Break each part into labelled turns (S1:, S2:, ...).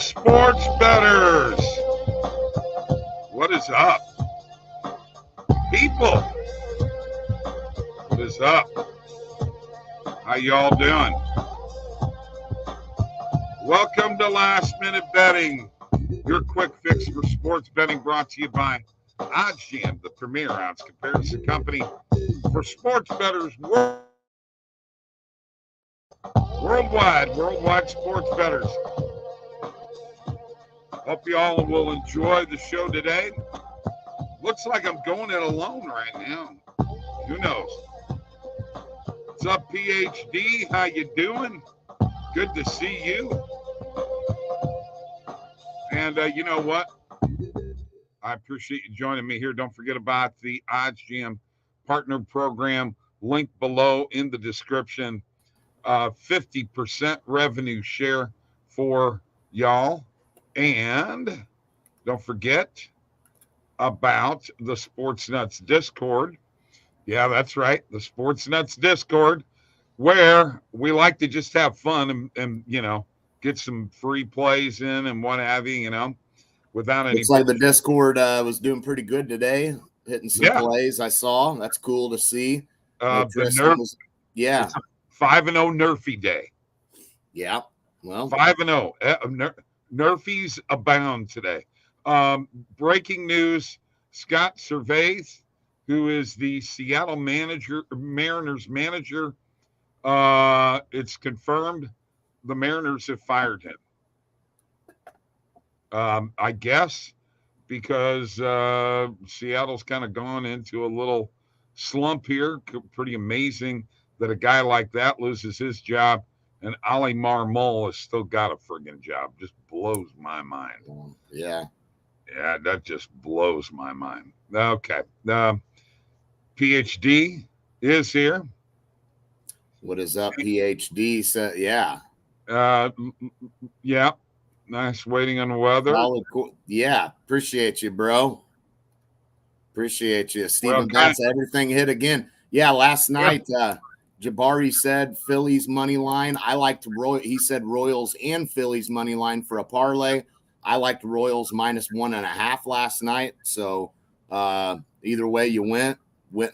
S1: sports bettors. What is up? People, what is up? How y'all doing? Welcome to Last Minute Betting, your quick fix for sports betting, brought to you by OddsJam, the premier odds comparison company for sports bettors worldwide sports bettors. Hope you all will enjoy the show today. Looks like I'm going it alone right now. Who knows? What's up, PhD? How you doing? Good to see you. And you know what? I appreciate you joining me here. Don't forget about the OddsJam Partner Program. Link below in the description. 50% revenue share for y'all. And don't forget about the Sports Nuts Discord. Yeah, that's right. The Sports Nuts Discord, where we like to just have fun and you know, get some free plays in and what have you, you know, without any.
S2: Looks like the Discord was doing pretty good today, hitting some plays. I saw. That's cool to see.
S1: The
S2: Nerf,
S1: 5-0 Nerfy day.
S2: Yeah, well,
S1: 5-0. Nerfies abound today. Breaking news: Scott Servais, who is the Seattle Mariners manager, it's confirmed the Mariners have fired him. I guess because Seattle's kind of gone into a little slump here. Pretty amazing that a guy like that loses his job and Ali Marmol has still got a friggin' job. Just blows my mind.
S2: Yeah,
S1: that just blows my mind. Okay. PhD is here.
S2: What is up, PhD? So, yeah.
S1: Yeah. Nice waiting on the weather.
S2: Cool. Yeah. Appreciate you, bro. Appreciate you. Steven Batts, everything hit again. Yeah, last night, Jabari said Phillies money line. I liked he said Royals and Phillies money line for a parlay. I liked Royals -1.5 last night. So either way you went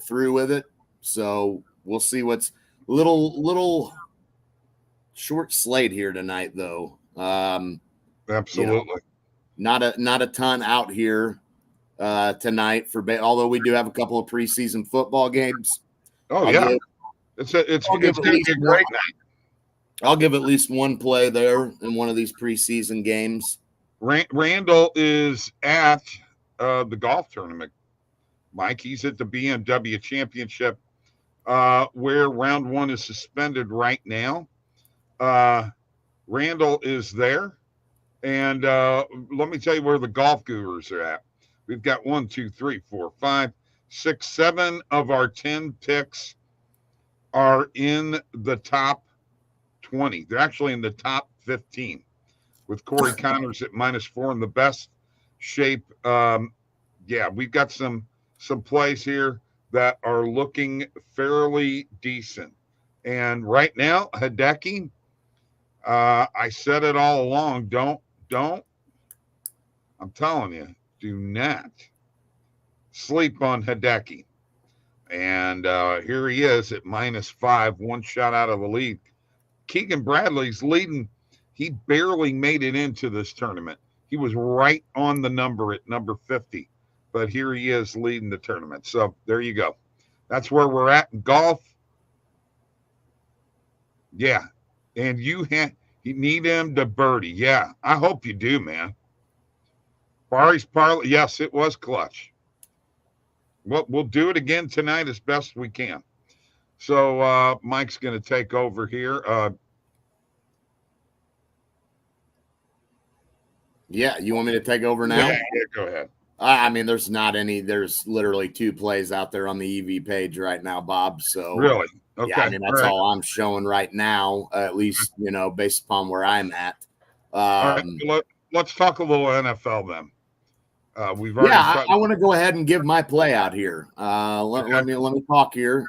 S2: through with it. So we'll see what's little short slate here tonight, though.
S1: Absolutely.
S2: You know, not a ton out here tonight although we do have a couple of preseason football games.
S1: Oh, yeah. It's going to be a great night.
S2: I'll give at least one play there in one of these preseason games.
S1: Randall is at the golf tournament. Mike, he's at the BMW Championship, where round one is suspended right now. Randall is there. And let me tell you where the golf gurus are at. We've got 1, 2, 3, 4, 5, 6, 7 of our 10 picks are in the top 20. They're actually in the top 15 with Corey Connors at -4 in the best shape. We've got some plays here that are looking fairly decent. And right now, Hideki, I said it all along, don't, I'm telling you, do not sleep on Hideki. And here he is at -5, one shot out of the lead. Keegan Bradley's leading. He barely made it into this tournament. He was right on the number at number 50. But here he is leading the tournament. So there you go. That's where we're at in golf. Yeah. And you need him to birdie. Yeah. I hope you do, man. Barry's parlay. Yes, it was clutch. We'll do it again tonight as best we can. So Mike's going to take over here.
S2: Yeah, you want me to take over now?
S1: Yeah, go ahead.
S2: I mean, there's literally 2 plays out there on the EV page right now, Bob. So
S1: really, okay.
S2: Yeah, I mean, that's all I'm showing right now, at least, you know, based upon where I'm at.
S1: All right, let's talk a little NFL then. We've already.
S2: I want to go ahead and give my play out here. Let me talk here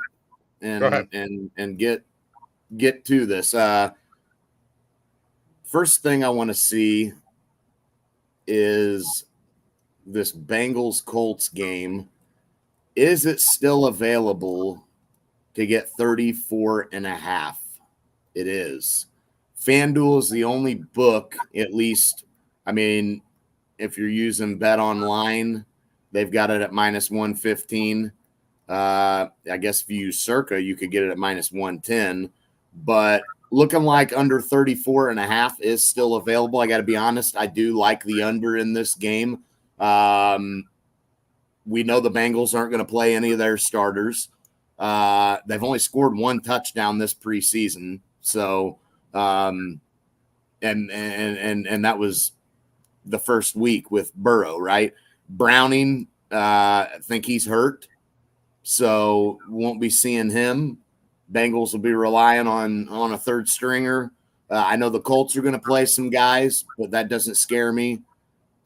S2: and get to this. First thing I want to see is this Bengals-Colts game. Is it still available to get 34.5? It is. FanDuel is the only book, at least, I mean, if you're using Bet Online, they've got it at minus 115. I guess if you use Circa, you could get it at minus 110. But looking like under 34.5 is still available. I got to be honest, I do like the under in this game. We know the Bengals aren't going to play any of their starters. They've only scored one touchdown this preseason. So, and that was the first week with Burrow, right? Browning, I think he's hurt, so won't be seeing him. Bengals will be relying on a third stringer. I know the Colts are going to play some guys, but that doesn't scare me.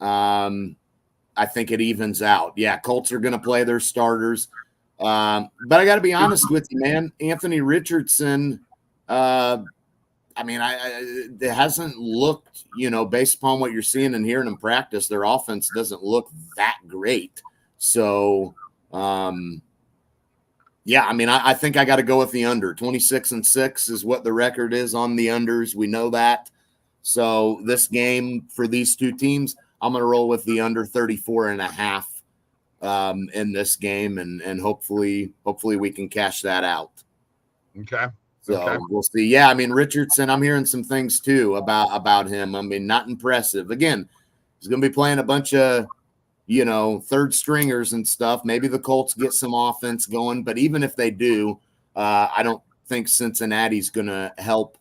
S2: I think it evens out. Yeah, Colts are going to play their starters. But I got to be honest with you, man. Anthony Richardson, it hasn't looked, based upon what you're seeing and hearing in practice, their offense doesn't look that great. So, I think I got to go with the under. 26-6 is what the record is on the unders. We know that. So this game for these two teams, I'm going to roll with the under 34.5 in this game, and hopefully we can cash that out.
S1: Okay.
S2: So we'll see. Yeah, I mean, Richardson, I'm hearing some things too about him. I mean, not impressive. Again, he's going to be playing a bunch of, third stringers and stuff. Maybe the Colts get some offense going, but even if they do, I don't think Cincinnati's going to help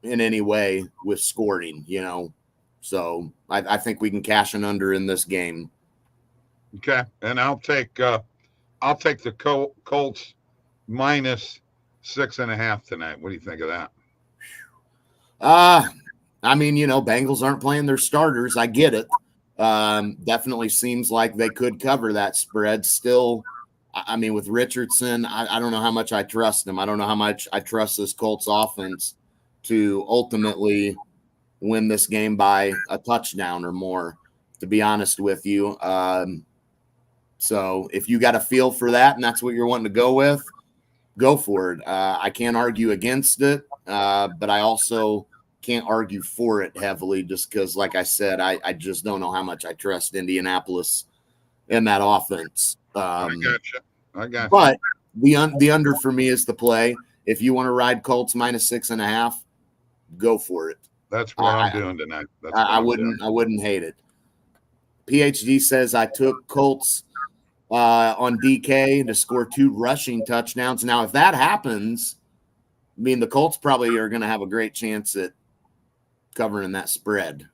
S2: in any way with scoring, So I think we can cash an under in this game.
S1: Okay, and I'll take the Colts minus 6.5 tonight. What do you think of that?
S2: Bengals aren't playing their starters. I get it. Definitely seems like they could cover that spread. Still, with Richardson, I don't know how much I trust him. I don't know how much I trust this Colts offense to ultimately win this game by a touchdown or more, to be honest with you. So if you got a feel for that and that's what you're wanting to go with, go for it. I can't argue against it, but I also can't argue for it heavily just because, like I said, I just don't know how much I trust Indianapolis in that offense.
S1: I got you.
S2: But the under for me is the play. If you want to ride Colts minus 6.5, go for it.
S1: That's what I'm doing tonight.
S2: I wouldn't hate it. PhD says I took Colts on DK to score 2 rushing touchdowns. Now, if that happens, the Colts probably are going to have a great chance at covering that spread.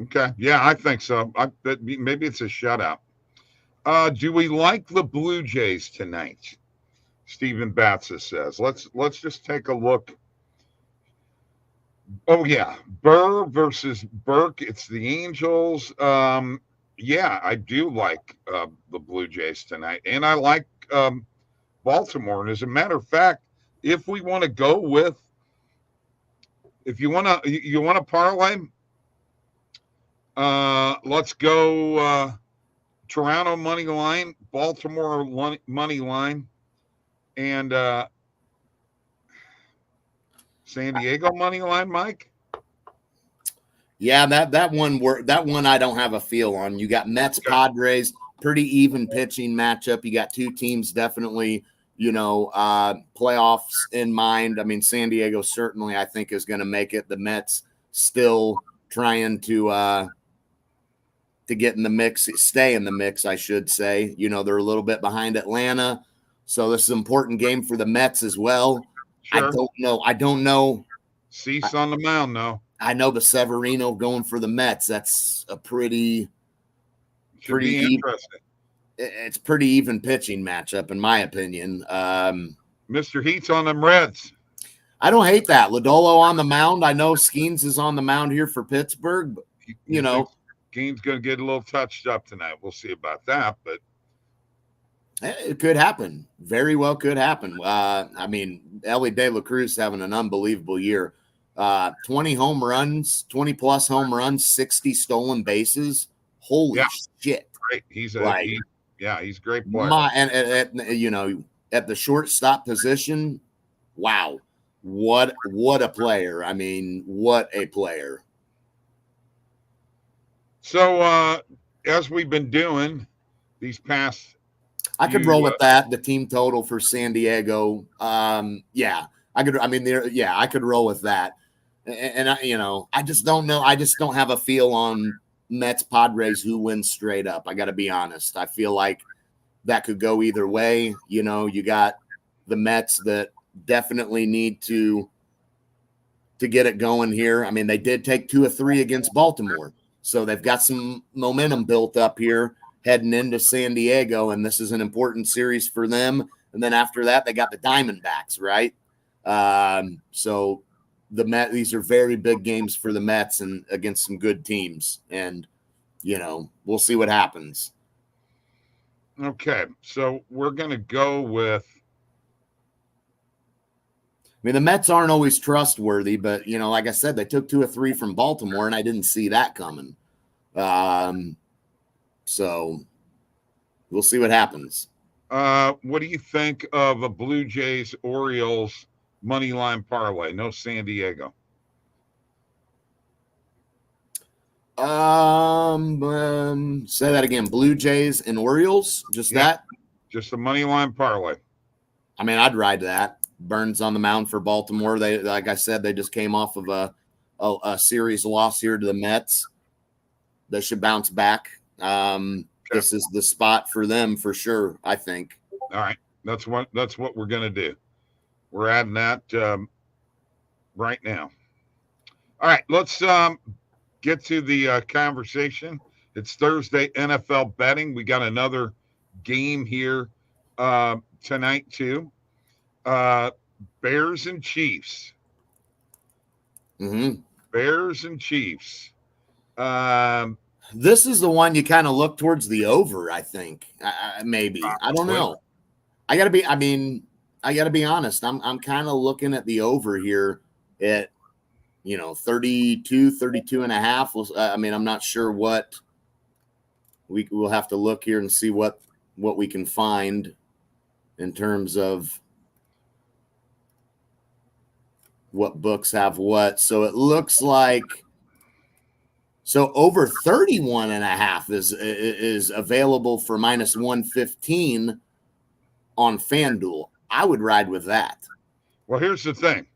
S1: Okay. Yeah, I think so. Maybe it's a shutout. Do we like the Blue Jays tonight? Stephen Batsa says. Let's just take a look. Oh, yeah. Burr versus Burke. It's the Angels. Yeah, I do like the Blue Jays tonight, and I like Baltimore. And as a matter of fact, if we want to go with, if you want to parlay, let's go Toronto money line, Baltimore money line, and San Diego money line, Mike.
S2: Yeah, that one I don't have a feel on. You got Mets, Padres, pretty even pitching matchup. You got two teams definitely, playoffs in mind. San Diego certainly I think is going to make it. The Mets still trying to get in the mix, stay in the mix, I should say. They're a little bit behind Atlanta, so this is an important game for the Mets as well. Sure. I don't know.
S1: Cease on the mound, though.
S2: I know the Severino going for the Mets. That's a pretty
S1: interesting.
S2: It's pretty even pitching matchup, in my opinion.
S1: Mr. Heat's on them Reds.
S2: I don't hate that. Lodolo on the mound. I know Skeens is on the mound here for Pittsburgh, but
S1: Skeens going to get a little touched up tonight. We'll see about that, but
S2: it could happen. Very well could happen. Ellie De La Cruz having an unbelievable year. 20 home runs, 20 plus home runs, 60 stolen bases. Holy shit.
S1: Great. He's a
S2: like,
S1: he's a great player.
S2: At the shortstop position, wow. What a player. I mean, what a player.
S1: So as we've been doing these past
S2: I could roll with that. The team total for San Diego. Yeah, I could. I mean, I could roll with that. And I just don't know. I just don't have a feel on Mets Padres who wins straight up. I got to be honest. I feel like that could go either way. You got the Mets that definitely need to get it going here. I mean, they did take 2 of 3 against Baltimore, so they've got some momentum built up here heading into San Diego, and this is an important series for them. And then after that, they got the Diamondbacks, right? So the Mets, these are very big games for the Mets and against some good teams, and we'll see what happens.
S1: Okay, so we're gonna go with.
S2: I mean, the Mets aren't always trustworthy, but like I said, they took 2 of 3 from Baltimore, and I didn't see that coming. So we'll see what happens.
S1: What do you think of a Blue Jays Orioles money line parlay? No San Diego.
S2: Say that again. Blue Jays and Orioles, just that?
S1: Just a money line parlay.
S2: I mean, I'd ride that. Burns on the mound for Baltimore. They, like I said, they just came off of a series loss here to the Mets. They should bounce back. This is the spot for them for sure, I think.
S1: All right. That's what we're going to do. We're adding that right now. All right. Let's get to the conversation. It's Thursday NFL betting. We got another game here tonight too. Bears and Chiefs.
S2: Mm-hmm.
S1: Bears and Chiefs.
S2: This is the one you kind of look towards the over, I think. Maybe. I don't know. I gotta be honest. I'm kind of looking at the over here at 32 and a half. I mean, I'm not sure what we'll have to look here and see what we can find in terms of what books have what. So it looks like over 31 and a half is available for minus 115 on FanDuel. I would ride with that.
S1: Well, here's the thing.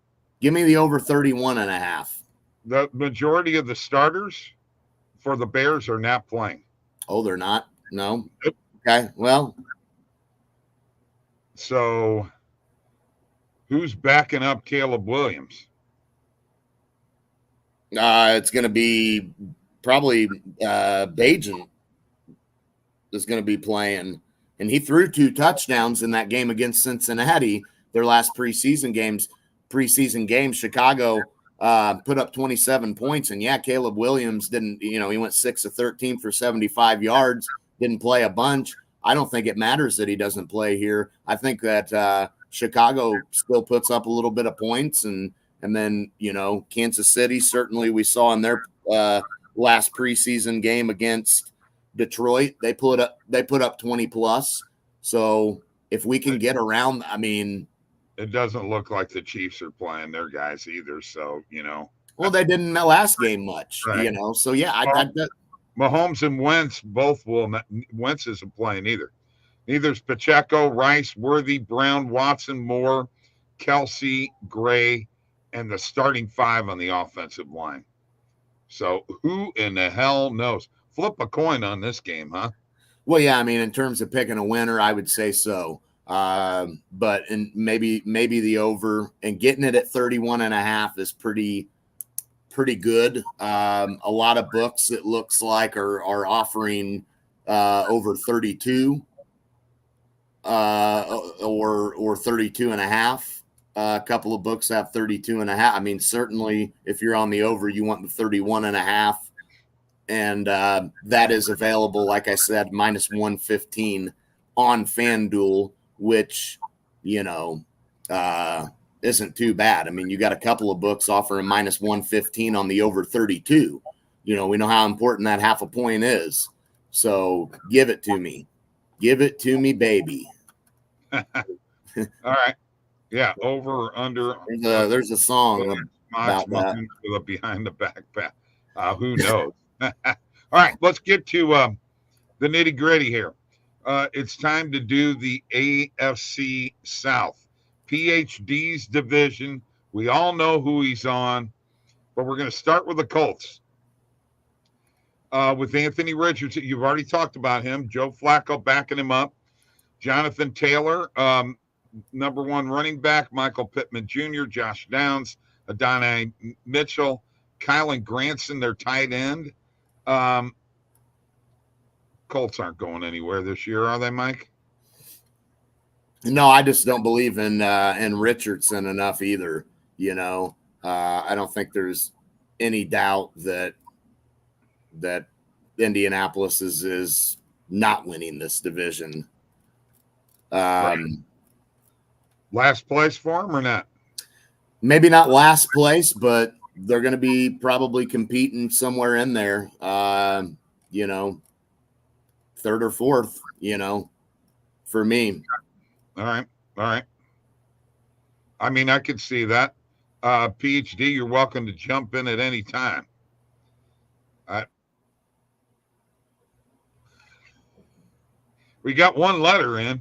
S2: Give me the over 31 and a half.
S1: The majority of the starters for the Bears are not playing.
S2: Oh, they're not? No?
S1: Nope.
S2: Okay, well.
S1: So who's backing up Caleb Williams?
S2: It's going to be probably Bajan is going to be playing. And he threw 2 touchdowns in that game against Cincinnati, their last preseason games. Chicago put up 27 points. And, Caleb Williams didn't, he went 6 of 13 for 75 yards, didn't play a bunch. I don't think it matters that he doesn't play here. I think that Chicago still puts up a little bit of points. And then, Kansas City, certainly we saw in their last preseason game against Detroit, they put up 20 plus. So if we can get around, I mean,
S1: it doesn't look like the Chiefs are playing their guys either. So,
S2: well, they didn't in the last game much,
S1: right.
S2: So
S1: Mahomes and Wentz both will not. Wentz isn't playing either. Neither's Pacheco, Rice, Worthy, Brown, Watson, Moore, Kelsey, Gray, and the starting 5 on the offensive line. So who in the hell knows? Flip a coin on this game, huh?
S2: Well, yeah, I mean, in terms of picking a winner, I would say so. But maybe the over, and getting it at 31 and a half is pretty good. A lot of books, it looks like, are offering over 32 or 32 and a half. A couple of books have 32 and a half. I mean, certainly if you're on the over, you want the 31 and a half. And that is available, like I said, minus 115 on FanDuel, which, isn't too bad. I mean, you got a couple of books offering minus 115 on the over 32. We know how important that half a point is. So give it to me. Give it to me, baby.
S1: All right. Yeah, over or under.
S2: There's a song about that.
S1: With a behind the backpack. Who knows? All right, let's get to the nitty gritty here. It's time to do the AFC South. PhD's division. We all know who he's on, but we're going to start with the Colts. With Anthony Richardson, you've already talked about him. Joe Flacco backing him up. Jonathan Taylor, number one running back. Michael Pittman Jr., Josh Downs, Adonai Mitchell, Kylan Granson, their tight end. Colts aren't going anywhere this year, are they, Mike?
S2: No, I just don't believe in Richardson enough either. I don't think there's any doubt that Indianapolis is not winning this division.
S1: Right. Last place for them or not?
S2: Maybe not last place, but they're going to be probably competing somewhere in there. Third or fourth, for me.
S1: All right. I mean, I could see that. PhD, you're welcome to jump in at any time. We got one letter in.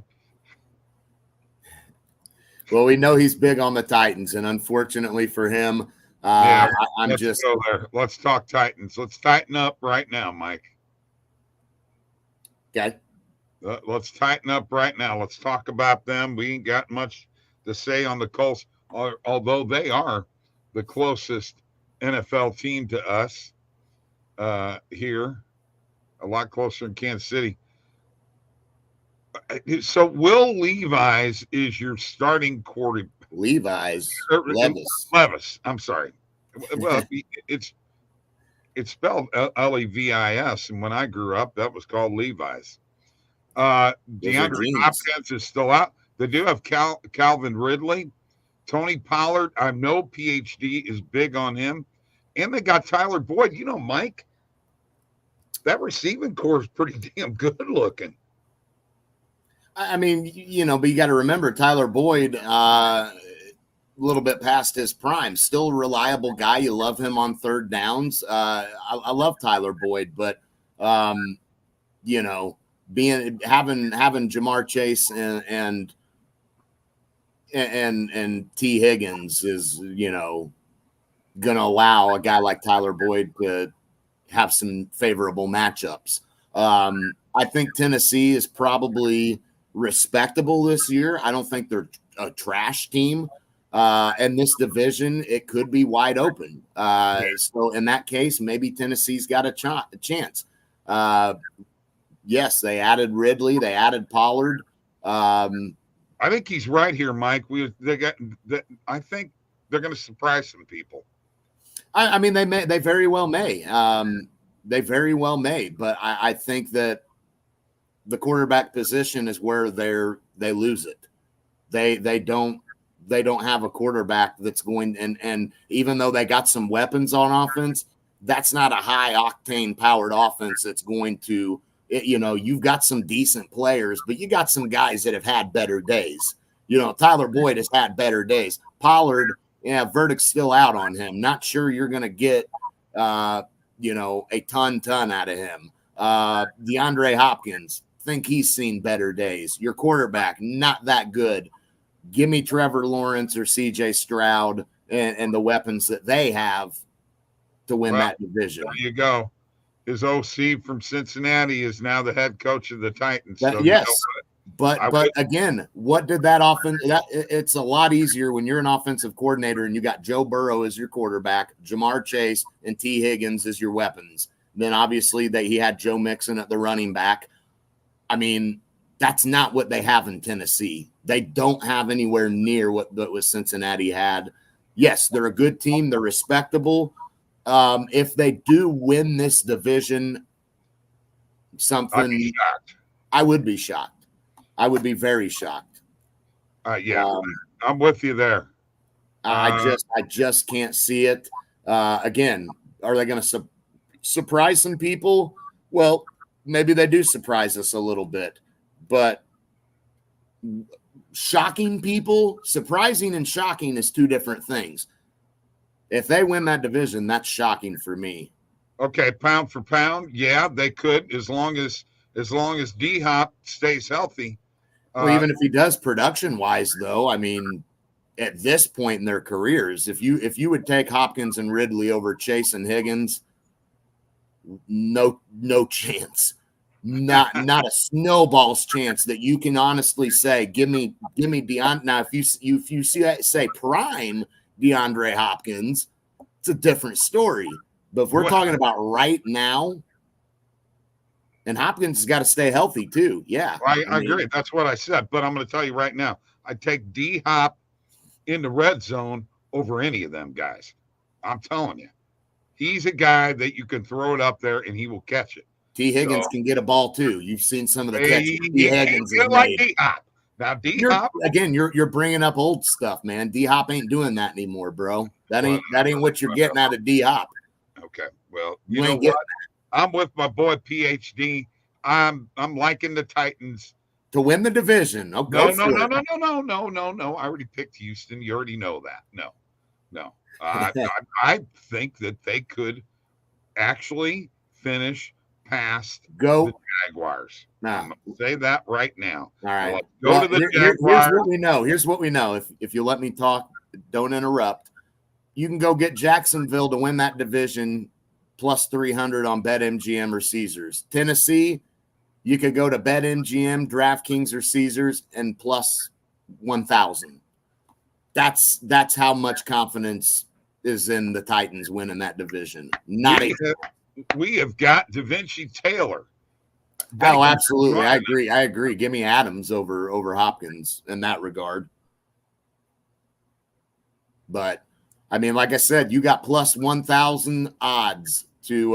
S2: Well, we know he's big on the Titans, and unfortunately for him,
S1: let's go there. Let's talk Titans. Let's tighten up right now, Mike.
S2: Okay.
S1: Let's tighten up right now. Let's talk about them. We ain't got much to say on the Colts, although they are the closest NFL team to us here, a lot closer in Kansas City. So Will Levis is your starting quarterback.
S2: Levis.
S1: I'm sorry. Well, it's spelled Levis, and when I grew up, that was called Levi's. DeAndre Hopkins is still out. They do have Calvin Ridley. Tony Pollard, I know PhD is big on him. And they got Tyler Boyd. Mike, that receiving core is pretty damn good looking.
S2: I mean, but you got to remember Tyler Boyd, a little bit past his prime, still a reliable guy. You love him on third downs. I love Tyler Boyd, but having Jamar Chase and T. Higgins is going to allow a guy like Tyler Boyd to have some favorable matchups. I think Tennessee is probably respectable this year. I don't think they're a trash team. And this division, it could be wide open. So in that case, maybe Tennessee's got a chance. Yes, they added Ridley. They added Pollard.
S1: I think he's right here, Mike. I think they're going to surprise some people.
S2: I mean, they very well may. They very well may. But I think that the quarterback position is where they lose it. They don't have a quarterback that's going and even though they got some weapons on offense, that's not a high octane powered offense that's going to, you've got some decent players, but you got some guys that have had better days. Tyler Boyd has had better days. Pollard, verdict's still out on him. Not sure you're going to get, a ton out of him. DeAndre Hopkins, think he's seen better days. Your quarterback, not that good. Give me Trevor Lawrence or CJ Stroud and the weapons that they have to win that division.
S1: There you go. His OC from Cincinnati is now the head coach of the Titans.
S2: Yes. But again, what did that offense? It's a lot easier when you're an offensive coordinator and you got Joe Burrow as your quarterback, Jamar Chase and T. Higgins as your weapons. Then obviously he had Joe Mixon at the running back. I mean, that's not what they have in Tennessee. They don't have anywhere near what Cincinnati had. Yes, they're a good team. They're respectable. If they do win this division, I would be shocked. I would be very shocked.
S1: I'm with you there.
S2: I just can't see it. Again, are they going to surprise some people? Well, maybe they do surprise us a little bit, but shocking people, surprising and shocking is two different things. If they win that division, that's shocking for me.
S1: Okay, pound for pound, yeah, they could, as long as D-Hop stays healthy.
S2: Well, even if he does production-wise, though, I mean, at this point in their careers, if you would take Hopkins and Ridley over Chase and Higgins, no chance. Not a snowball's chance that you can honestly say, give me DeAndre. Now, if you see that, say prime DeAndre Hopkins, it's a different story. But if we're talking about right now, and Hopkins has got to stay healthy too. Yeah,
S1: I agree. That's what I said. But I'm going to tell you right now, I take D-Hop in the red zone over any of them guys. I'm telling you, he's a guy that you can throw it up there and he will catch it.
S2: T. Higgins can get a ball too. You've seen some of the catches T. Higgins has
S1: like
S2: made.
S1: D-Hop. Now D-Hop
S2: you're bringing up old stuff, man. D-Hop ain't doing that anymore, bro. That ain't what you're getting out of D-Hop.
S1: Okay, well, you know what? I'm with my boy PhD. I'm liking the Titans
S2: to win the division. Oh,
S1: no. I already picked Houston. You already know that. No. I think that they could actually finish past the Jaguars. I'm going to say that right now.
S2: All right.
S1: Go to the Jaguars.
S2: Here's what we know. If you let me talk, don't interrupt. You can go get Jacksonville to win that division plus 300 on BetMGM or Caesars. Tennessee, you could go to BetMGM, DraftKings, or Caesars and plus 1,000. That's how much confidence is in the Titans winning that division.
S1: We have got Da Vinci Taylor.
S2: Oh, absolutely. I agree. Give me Adams over Hopkins in that regard. But I mean, like I said, you got plus 1,000 odds to,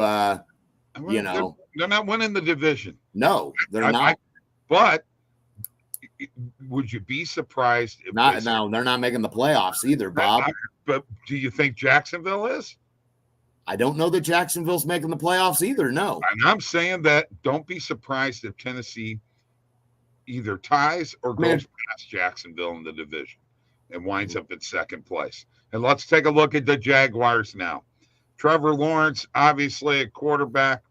S1: They're not winning the division.
S2: No, they're not.
S1: But would you be surprised if
S2: they're not making the playoffs either, Bob?
S1: But do you think Jacksonville is?
S2: I don't know that Jacksonville's making the playoffs either, no.
S1: And I'm saying that don't be surprised if Tennessee either ties or goes past Jacksonville in the division and winds up in second place. And let's take a look at the Jaguars now. Trevor Lawrence, obviously a quarterback.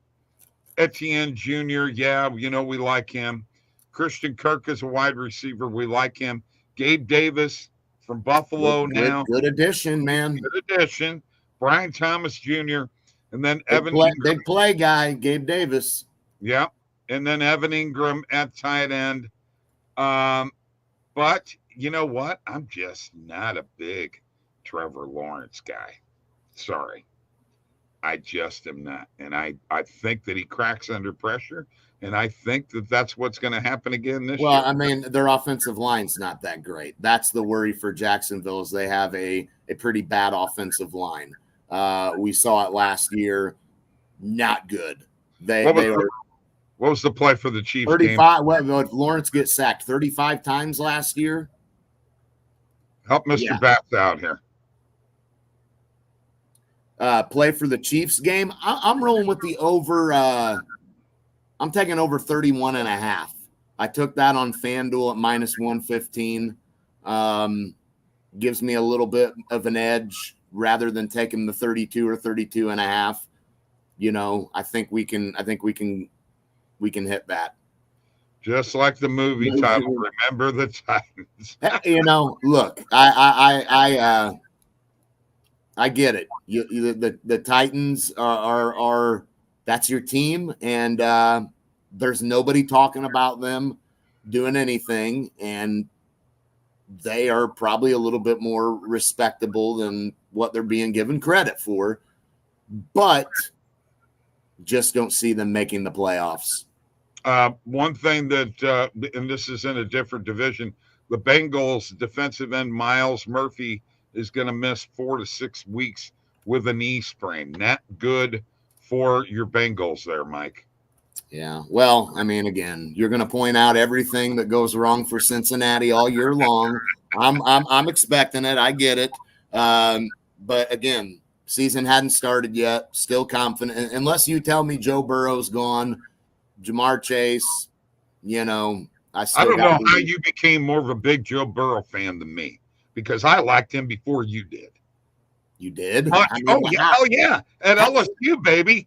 S1: Etienne Jr., we like him. Christian Kirk is a wide receiver. We like him. Gabe Davis from Buffalo now.
S2: Good addition, man.
S1: Good addition. Brian Thomas Jr. And then
S2: big play guy, Gabe Davis.
S1: Yeah. And then Evan Ingram at tight end. But you know what? I'm just not a big Trevor Lawrence guy. Sorry. I just am not. And I think that he cracks under pressure. And I think that that's what's going to happen again this year.
S2: Well, I mean, their offensive line's not that great. That's the worry for Jacksonville is they have a pretty bad offensive line. We saw it last year. Not good.
S1: What was the play for the Chiefs
S2: 35, game? What Lawrence get sacked 35 times last year?
S1: Help Mr. Batts out here.
S2: Play for the Chiefs game. I'm rolling with the over. I'm taking over 31.5. I took that on FanDuel at minus 115. Gives me a little bit of an edge rather than taking the 32 or 32.5. I think we can hit that.
S1: Just like the movie title, Remember the Titans.
S2: Look, I get it. The Titans are that's your team, and there's nobody talking about them doing anything, and they are probably a little bit more respectable than what they're being given credit for, but just don't see them making the playoffs.
S1: One thing that, and this is in a different division, the Bengals defensive end Miles Murphy is going to miss 4 to 6 weeks with a knee sprain. Not good for your Bengals there, Mike.
S2: Yeah. Well, I mean, again, you're going to point out everything that goes wrong for Cincinnati all year long. I'm expecting it. I get it. But again, season hadn't started yet. Still confident, unless you tell me Joe Burrow's gone, Jamar Chase. You know, I
S1: don't know how you became more of a big Joe Burrow fan than me, because I liked him before you did.
S2: You did?
S1: Yeah. At LSU, baby.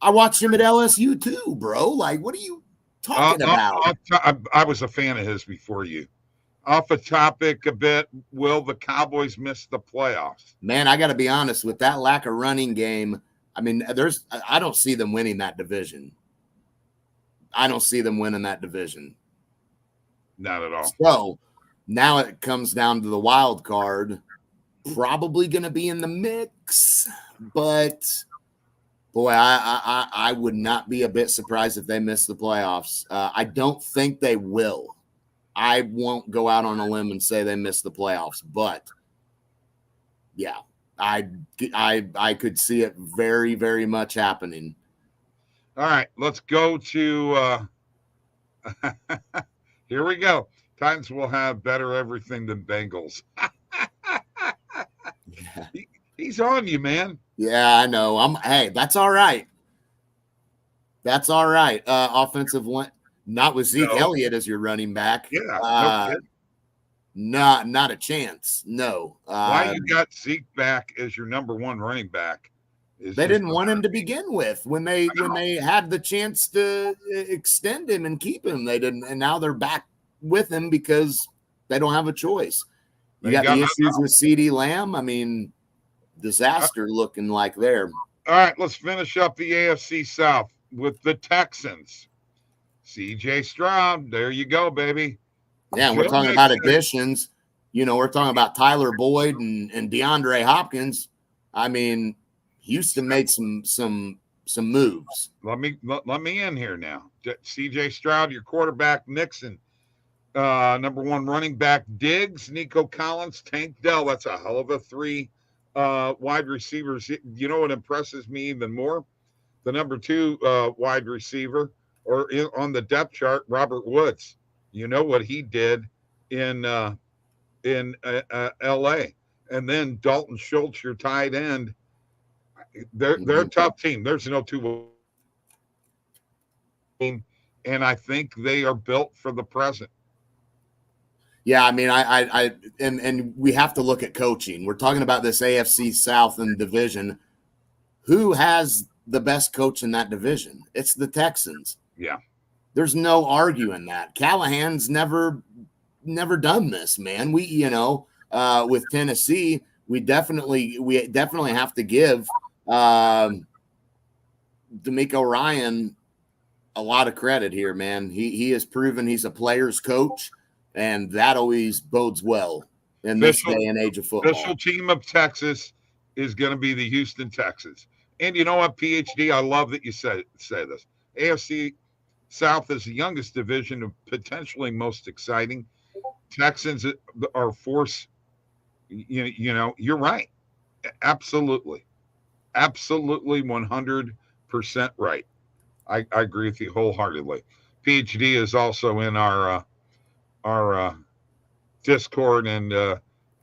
S2: I watched him at LSU too, bro. Like, what are you talking about?
S1: I was a fan of his before you. Off the topic a bit, will the Cowboys miss the playoffs?
S2: Man, I got to be honest, with that lack of running game, I mean, I don't see them winning that division. I don't see them winning that division.
S1: Not at all.
S2: So now it comes down to the wild card. Probably going to be in the mix, but boy, I would not be a bit surprised if they miss the playoffs. I don't think they will. I won't go out on a limb and say they miss the playoffs, but yeah, I could see it very, very much happening.
S1: All right, let's go to here we go. Titans will have better everything than Bengals. He's on you, man.
S2: Yeah, I know. Hey, that's all right. That's all right. Offensive line, not with Zeke Elliott as your running back.
S1: Yeah,
S2: not a chance. No.
S1: Why you got Zeke back as your number one running back?
S2: They didn't want him to begin with when they had the chance to extend him and keep him. They didn't, and now they're back with him because they don't have a choice. You got the issues with CeeDee Lamb. I mean, disaster looking like there.
S1: All right, let's finish up the AFC South with the Texans. CJ Stroud, there you go, baby.
S2: Yeah, and we're talking about additions. You know, we're talking about Tyler Boyd and DeAndre Hopkins. I mean, Houston made some moves.
S1: Let me in here now. CJ Stroud, your quarterback, Nixon. Number one running back, Diggs, Nico Collins, Tank Dell. That's a hell of a three wide receivers. You know what impresses me even more? The number two wide receiver, or on the depth chart, Robert Woods. You know what he did in L.A. And then Dalton Schultz, your tight end. They're a tough team. There's no two team, and I think they are built for the present.
S2: Yeah, I mean, and we have to look at coaching. We're talking about this AFC South and division. Who has the best coach in that division? It's the Texans.
S1: Yeah.
S2: There's no arguing that. Callahan's never done this, man. We, with Tennessee, we definitely have to give DeMeco Ryan a lot of credit here, man. He has proven he's a player's coach, and that always bodes well in this day and age of football.
S1: Official team of Texas is going to be the Houston Texans. And you know what, PhD, I love that you say this. AFC South is the youngest division, of potentially most exciting. Texans are force. You're right. Absolutely 100% right. I agree with you wholeheartedly. PhD is also in our Discord, and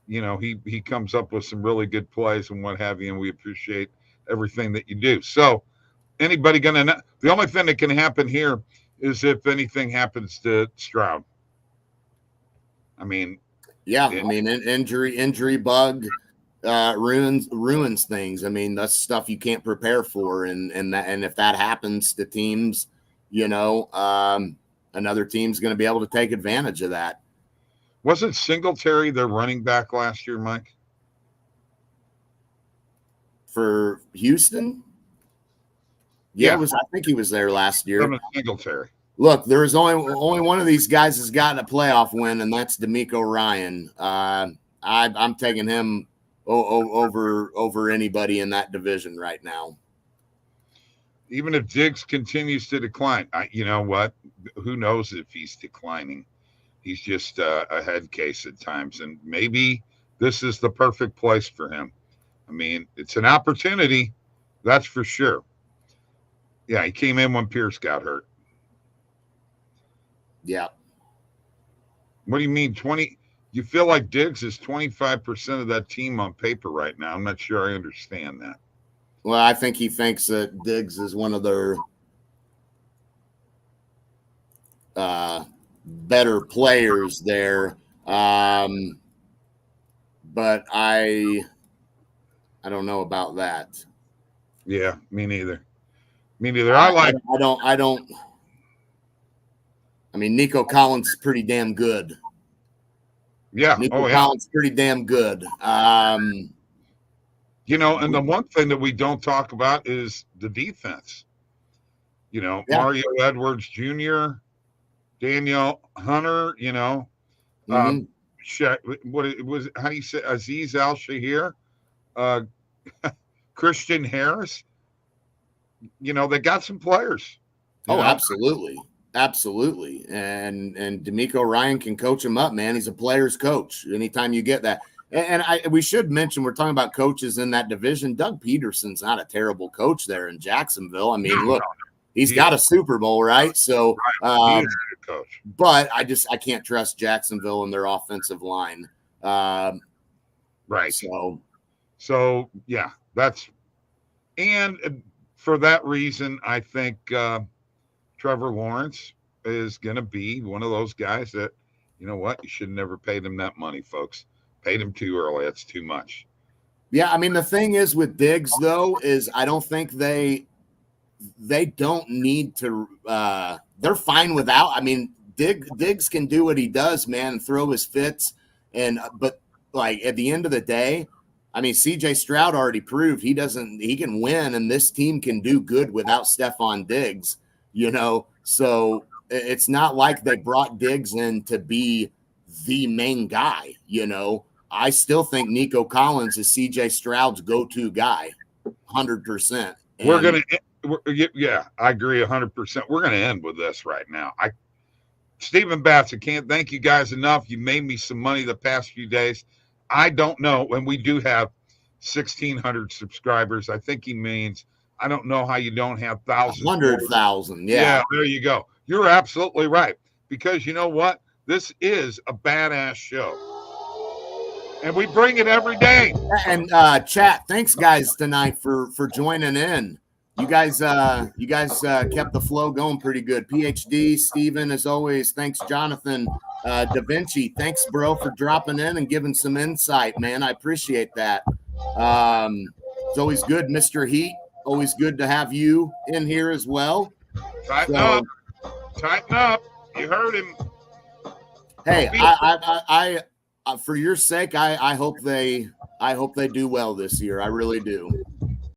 S1: he comes up with some really good plays and what have you, and we appreciate everything that you do. So anybody gonna know? The only thing that can happen here is if anything happens to Stroud. I mean, injury bug ruins things. I mean, that's stuff you can't prepare for, and if that happens to teams, another team's going to be able to take advantage of that. Wasn't Singletary their running back last year, Mike?
S2: For Houston? Yeah, I think he was there last year.
S1: Singletary.
S2: Look, there is only one of these guys has gotten a playoff win, and that's DeMeco Ryan. I'm taking him over anybody in that division right now.
S1: Even if Diggs continues to decline, you know what? Who knows if he's declining? He's just a head case at times, and maybe this is the perfect place for him. I mean, it's an opportunity, that's for sure. Yeah, he came in when Pierce got hurt.
S2: Yeah.
S1: What do you mean 20? you feel like Diggs is 25% of that team on paper right now. I'm not sure I understand that.
S2: Well, I think he thinks that Diggs is one of their better players there. But I don't know about that.
S1: Yeah, me neither. Me neither. I
S2: mean, Nico Collins is pretty damn good.
S1: Yeah.
S2: Nico Collins is pretty damn good.
S1: You know, and the one thing that we don't talk about is the defense. You know, Mario Edwards Jr., Daniel Hunter, you know, what it was, how do you say, Aziz Al-Shahir, Christian Harris. You know, they got some players.
S2: Oh, absolutely. Absolutely. And D'Amico Ryan can coach him up, man. He's a player's coach anytime you get that. And we should mention, we're talking about coaches in that division. Doug Peterson's not a terrible coach there in Jacksonville. I mean, look, he's got a Super Bowl, right? So,
S1: coach.
S2: But I can't trust Jacksonville and their offensive line.
S1: Right.
S2: So
S1: yeah, and for that reason, I think Trevor Lawrence is going to be one of those guys that, you know what, you should never pay them that money, folks. Paid him too early. That's too much.
S2: Yeah, I mean, the thing is with Diggs, though, is I don't think they don't need to they're fine without. I mean, Diggs can do what he does, man, and throw his fits. But like at the end of the day, I mean, CJ Stroud already proved he can win, and this team can do good without Stephon Diggs, you know. So it's not like they brought Diggs in to be the main guy, you know. I still think Nico Collins is CJ Stroud's go-to guy, 100%.
S1: Yeah, I agree 100%. We're going to end with this right now. Stephen Batts, I can't thank you guys enough. You made me some money the past few days. I don't know, and we do have 1,600 subscribers. I think he means, I don't know how you don't have thousands.
S2: 100,000, yeah.
S1: Yeah, there you go. You're absolutely right. Because you know what? This is a badass show. And we bring it every day.
S2: And chat, thanks guys tonight for joining in. You guys kept the flow going pretty good. PhD, Steven, as always. Thanks, Jonathan. Da Vinci, thanks, bro, for dropping in and giving some insight, man. I appreciate that. It's always good, Mr. Heat. Always good to have you in here as well.
S1: Tighten up. Tighten up. You heard him.
S2: Hey, I for your sake, I hope they do well this year. I really do.